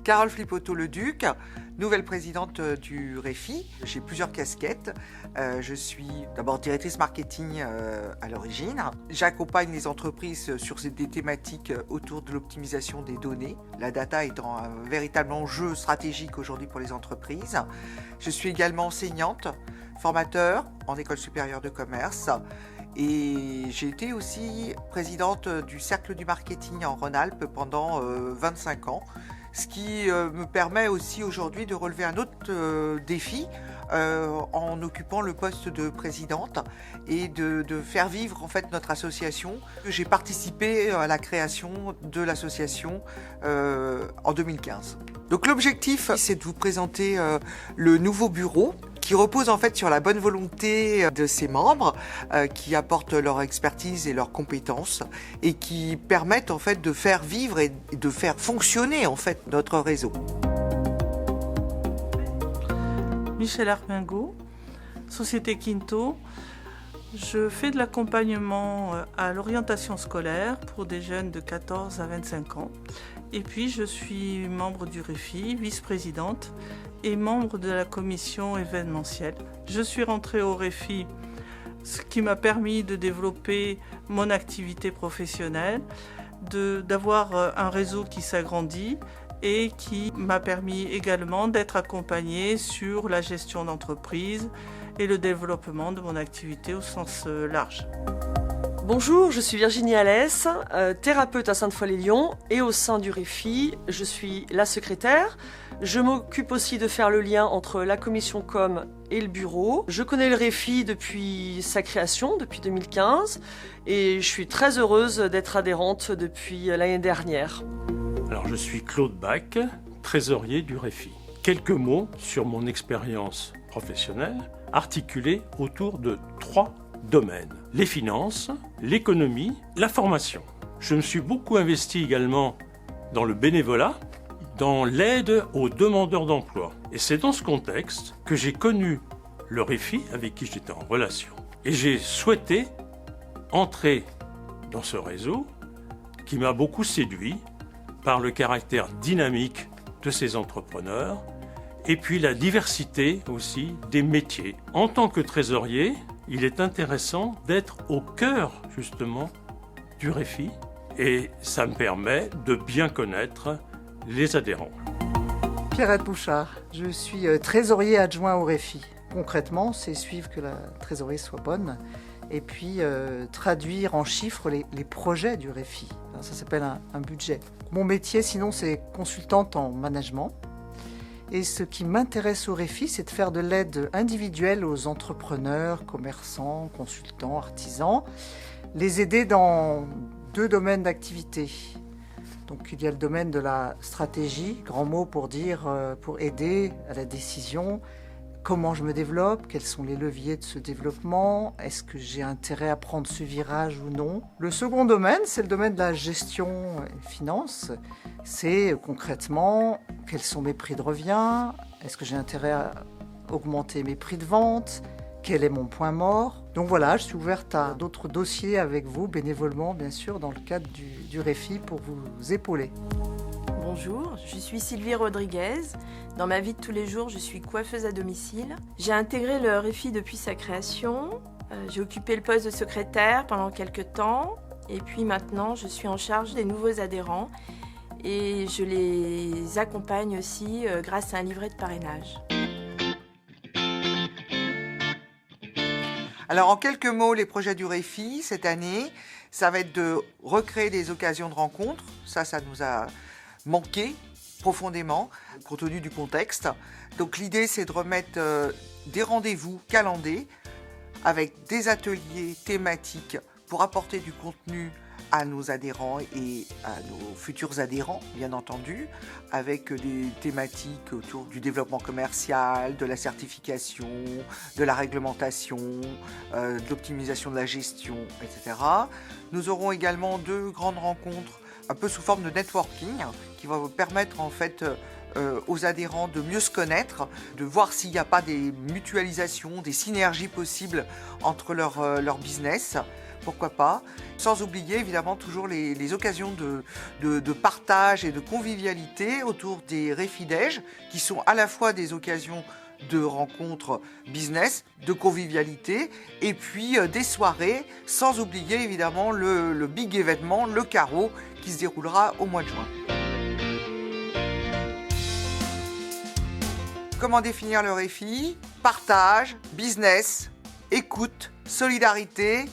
Carole Flipotto-Leduc, nouvelle présidente du REFI. J'ai plusieurs casquettes. Je suis d'abord directrice marketing à l'origine. J'accompagne les entreprises sur des thématiques autour de l'optimisation des données, la data étant un véritable enjeu stratégique aujourd'hui pour les entreprises. Je suis également enseignante, formateur en école supérieure de commerce. Et j'ai été aussi présidente du Cercle du marketing en Rhône-Alpes pendant 25 ans, ce qui me permet aussi aujourd'hui de relever un autre défi en occupant le poste de présidente et de faire vivre en fait notre association. J'ai participé à la création de l'association en 2015. Donc l'objectif, c'est de vous présenter le nouveau bureau qui repose en fait sur la bonne volonté de ses membres qui apportent leur expertise et leurs compétences et qui permettent en fait de faire vivre et de faire fonctionner en fait notre réseau. Michel Armingaud, Société Quinto. Je fais de l'accompagnement à l'orientation scolaire pour des jeunes de 14 à 25 ans. Et puis je suis membre du REFI, vice-présidente et membre de la commission événementielle. Je suis rentrée au REFI, ce qui m'a permis de développer mon activité professionnelle, d'avoir un réseau qui s'agrandit et qui m'a permis également d'être accompagnée sur la gestion d'entreprise et le développement de mon activité au sens large. Bonjour, je suis Virginie Alès, thérapeute à Sainte-Foy-les-Lyons et au sein du REFI, je suis la secrétaire. Je m'occupe aussi de faire le lien entre la commission com et le bureau. Je connais le REFI depuis sa création, depuis 2015, et je suis très heureuse d'être adhérente depuis l'année dernière. Alors je suis Claude Bach, trésorier du REFI. Quelques mots sur mon expérience professionnelle articulée autour de 3 domaines. Les finances, l'économie, la formation. Je me suis beaucoup investi également dans le bénévolat, dans l'aide aux demandeurs d'emploi. Et c'est dans ce contexte que j'ai connu le REFI avec qui j'étais en relation. Et j'ai souhaité entrer dans ce réseau qui m'a beaucoup séduit par le caractère dynamique de ces entrepreneurs et puis la diversité aussi des métiers. En tant que trésorier, il est intéressant d'être au cœur justement du REFI et ça me permet de bien connaître les adhérents. Pierrette Bouchard, je suis trésorier adjoint au REFI. Concrètement, c'est suivre que la trésorerie soit bonne et puis traduire en chiffres les projets du REFI. Ça s'appelle un budget. Mon métier, sinon, c'est consultante en management. Et ce qui m'intéresse au REFI, c'est de faire de l'aide individuelle aux entrepreneurs, commerçants, consultants, artisans, les aider dans 2 domaines d'activité. Donc il y a le domaine de la stratégie, grand mot pour dire, pour aider à la décision, comment je me développe, quels sont les leviers de ce développement, est-ce que j'ai intérêt à prendre ce virage ou non. Le second domaine, c'est le domaine de la gestion et finance. C'est concrètement quels sont mes prix de revient, est-ce que j'ai intérêt à augmenter mes prix de vente, quel est mon point mort. Donc voilà, je suis ouverte à d'autres dossiers avec vous, bénévolement bien sûr, dans le cadre du REFI pour vous épauler. Bonjour, je suis Sylvie Rodriguez. Dans ma vie de tous les jours, je suis coiffeuse à domicile. J'ai intégré le REFI depuis sa création. J'ai occupé le poste de secrétaire pendant quelques temps. Et puis maintenant, je suis en charge des nouveaux adhérents. Et je les accompagne aussi grâce à un livret de parrainage. Alors en quelques mots, les projets du REFI cette année, ça va être de recréer des occasions de rencontres. Ça nous a manqué profondément, compte tenu du contexte. Donc l'idée, c'est de remettre des rendez-vous calendés avec des ateliers thématiques pour apporter du contenu à nos adhérents et à nos futurs adhérents, bien entendu, avec des thématiques autour du développement commercial, de la certification, de la réglementation, de l'optimisation de la gestion, etc. Nous aurons également 2 grandes rencontres, un peu sous forme de networking, qui va vous permettre en fait aux adhérents de mieux se connaître, de voir s'il n'y a pas des mutualisations, des synergies possibles entre leur business, pourquoi pas. Sans oublier évidemment toujours les occasions de partage et de convivialité autour des réfidèges, qui sont à la fois des occasions de rencontres business, de convivialité, et puis des soirées, sans oublier évidemment le big événement, le carreau, qui se déroulera au mois de juin. Comment définir le REFI? Partage, business, écoute, solidarité,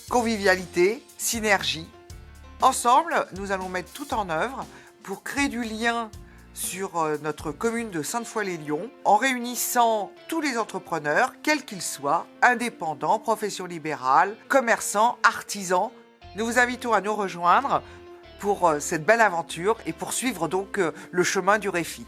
convivialité, synergie. Ensemble, nous allons mettre tout en œuvre pour créer du lien sur notre commune de Sainte-Foy-les-Lyons en réunissant tous les entrepreneurs, quels qu'ils soient, indépendants, professions libérales, commerçants, artisans. Nous vous invitons à nous rejoindre pour cette belle aventure et poursuivre donc le chemin du REFI.